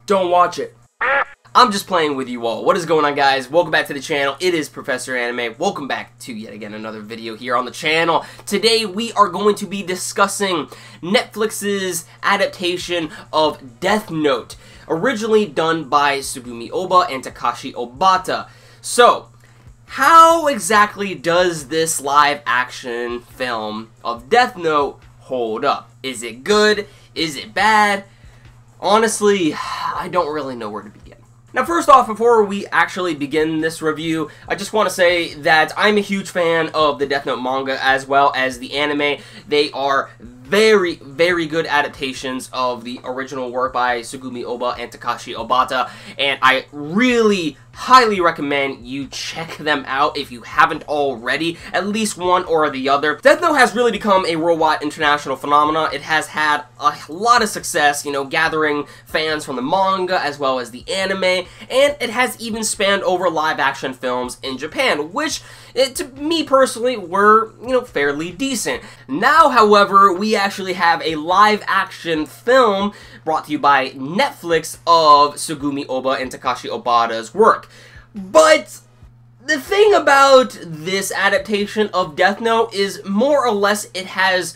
Don't watch it. I'm just playing with you all. What is going on, guys? Welcome back to the channel. It is Professor Anime. Welcome back to yet again another video here on the channel. Today we are going to be discussing Netflix's adaptation of Death Note, originally done by Tsugumi Ohba and Takashi Obata. So, how exactly does this live action film of Death Note hold up? Is it good? Is it bad? Honestly, I don't really know where to begin. Now, first off, before we actually begin this review, I just want to say that I'm a huge fan of the Death Note manga as well as the anime. They are very, very good adaptations of the original work by Tsugumi Ohba and Takashi Obata, and I really highly recommend you check them out if you haven't already, at least one or the other. Death Note has really become a worldwide international phenomenon. It has had a lot of success, you know, gathering fans from the manga as well as the anime, and it has even spanned over live-action films in Japan, which, to me personally, were, you know, fairly decent. Now, however, we actually have a live-action film brought to you by Netflix of Tsugumi Ohba and Takashi Obata's work. But the thing about this adaptation of Death Note is more or less it has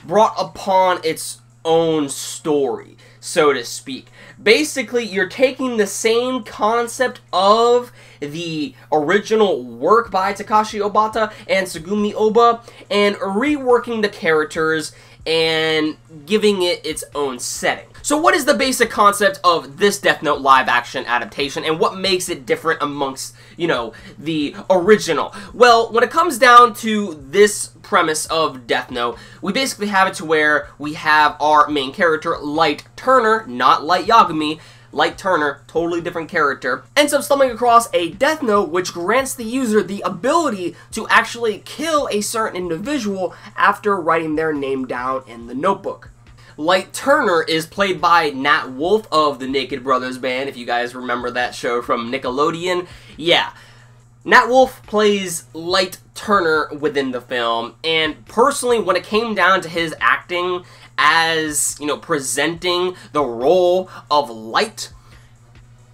brought upon its own story, so to speak. Basically, you're taking the same concept of the original work by Takashi Obata and Tsugumi Ohba and reworking the characters and giving it its own setting. So what is the basic concept of this Death Note live-action adaptation, and what makes it different amongst, you know, the original? Well, when it comes down to this premise of Death Note, we basically have it to where we have our main character, Light Turner, not Light Yagami. Light Turner, totally different character, ends up stumbling across a Death Note which grants the user the ability to actually kill a certain individual after writing their name down in the notebook. Light Turner is played by Nat Wolff of the Naked Brothers Band, if you guys remember that show from Nickelodeon. Yeah, Nat Wolff plays Light Turner within the film, and personally, when it came down to his acting as, you know, presenting the role of Light,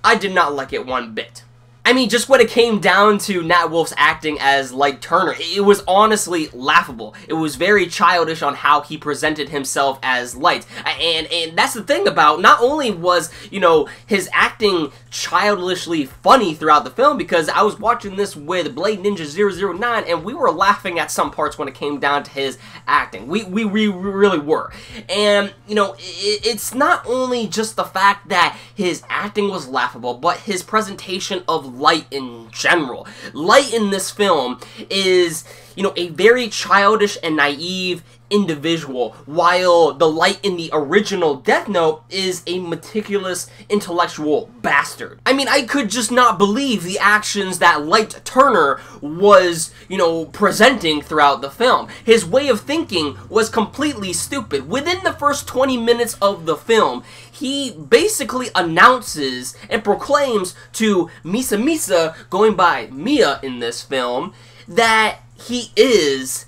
I did not like it one bit. I mean, just when it came down to Nat Wolff's acting as Light Turner, it was honestly laughable. It was very childish on how he presented himself as Light. And that's the thing about, not only was, you know, his acting childishly funny throughout the film, because I was watching this with Blade Ninja 009, and we were laughing at some parts when it came down to his acting. We really were. And, you know, it's not only just the fact that his acting was laughable, but his presentation of Light in general. Light in this film is, you know, a very childish and naive individual, while the Light in the original Death Note is a meticulous intellectual bastard. I mean, I could just not believe the actions that Light Turner was, you know, presenting throughout the film. His way of thinking was completely stupid. Within the first 20 minutes of the film, he basically announces and proclaims to Misa, going by Mia in this film, that he is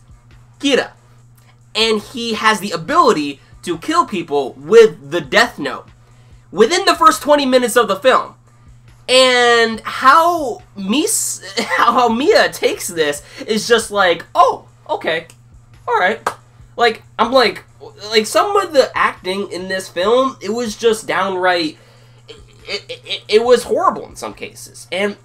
Kira. And he has the ability to kill people with the Death Note within the first 20 minutes of the film. And how Mia takes this is just like, oh, okay, alright. Like, I'm like some of the acting in this film, it was just downright, it was horrible in some cases. And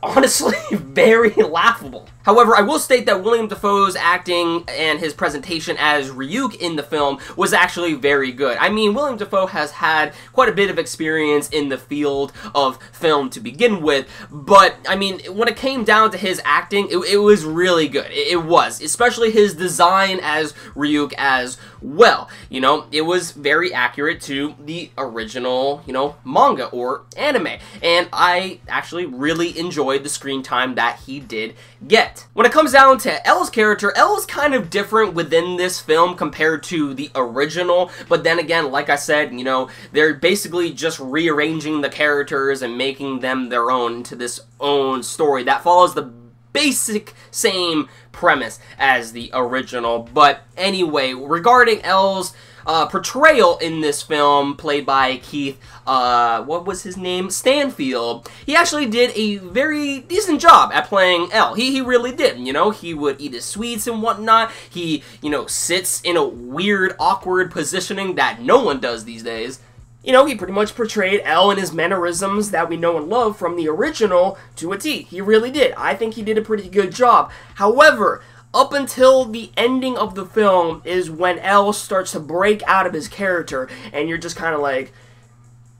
honestly, very laughable. However, I will state that William Dafoe's acting and his presentation as Ryuk in the film was actually very good. I mean, William Dafoe has had quite a bit of experience in the field of film to begin with, but, I mean, when it came down to his acting, it was really good. It was, especially his design as Ryuk as well. You know, it was very accurate to the original, you know, manga or anime, and I actually really enjoyed the screen time that he did get. When it comes down to L's character, L is kind of different within this film compared to the original, but then again, like I said, you know, they're basically just rearranging the characters and making them their own into this own story that follows the basic same premise as the original. But anyway, regarding L's portrayal in this film, played by Keith, what was his name? Stanfield. He actually did a very decent job at playing L. He really did, you know? He would eat his sweets and whatnot. He, you know, sits in a weird, awkward positioning that no one does these days. You know, he pretty much portrayed L and his mannerisms that we know and love from the original to a T. He really did. I think he did a pretty good job. However, up until the ending of the film is when L starts to break out of his character, and you're just kind of like,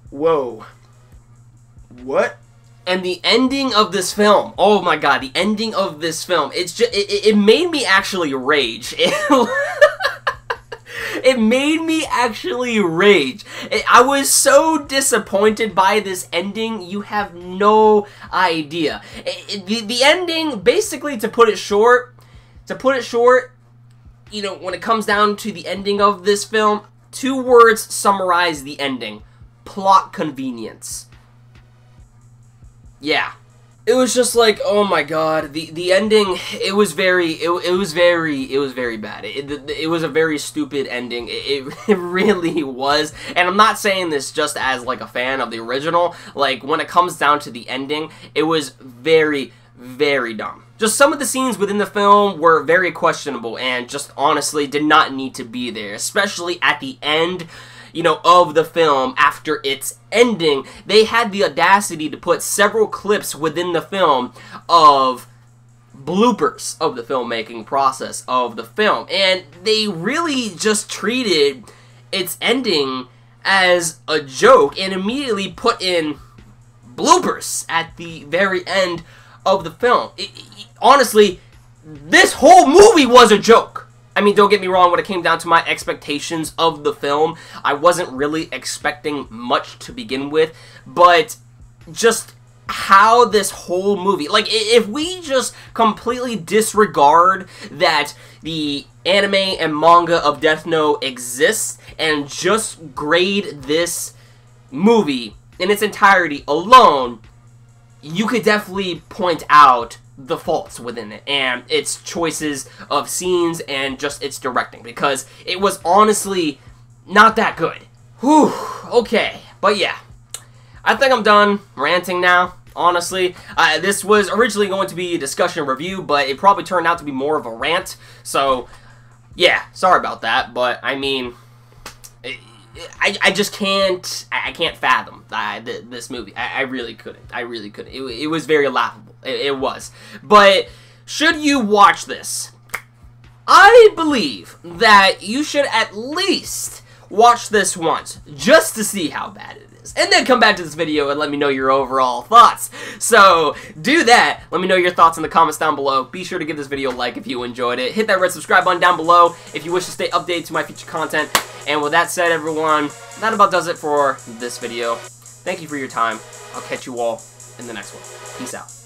whoa, what? And the ending of this film, oh my god, the ending of this film, it's just, it made me actually rage. It made me actually rage. I was so disappointed by this ending, you have no idea. The ending, basically, to put it short, you know, when it comes down to the ending of this film, 2 words summarize the ending. Plot convenience. Yeah. It was just like, oh my god, the ending, it was very bad. It was a very stupid ending. It really was. And I'm not saying this just as like a fan of the original. Like, when it comes down to the ending, it was very, very dumb. Just some of the scenes within the film were very questionable and just honestly did not need to be there, especially at the end, you know, of the film. After its ending, they had the audacity to put several clips within the film of bloopers of the filmmaking process of the film, and they really just treated its ending as a joke and immediately put in bloopers at the very end of the film. Honestly, this whole movie was a joke. I mean, don't get me wrong, when it came down to my expectations of the film, I wasn't really expecting much to begin with, but just how this whole movie, like, if we just completely disregard that the anime and manga of Death Note exists and just grade this movie in its entirety alone, you could definitely point out the faults within it and its choices of scenes and just its directing, because it was honestly not that good. Whew, okay, but yeah, I think I'm done ranting now, honestly. This was originally going to be a discussion review, but it probably turned out to be more of a rant, so yeah, sorry about that, but I mean, I just can't, I can't fathom this movie. I really couldn't. It was very laughable. It was. But should you watch this, I believe that you should at least watch this once, just to see how bad it is. And then come back to this video and let me know your overall thoughts. So, do that. Let me know your thoughts in the comments down below. Be sure to give this video a like if you enjoyed it. Hit that red subscribe button down below if you wish to stay updated to my future content. And with that said, everyone, that about does it for this video. Thank you for your time. I'll catch you all in the next one. Peace out.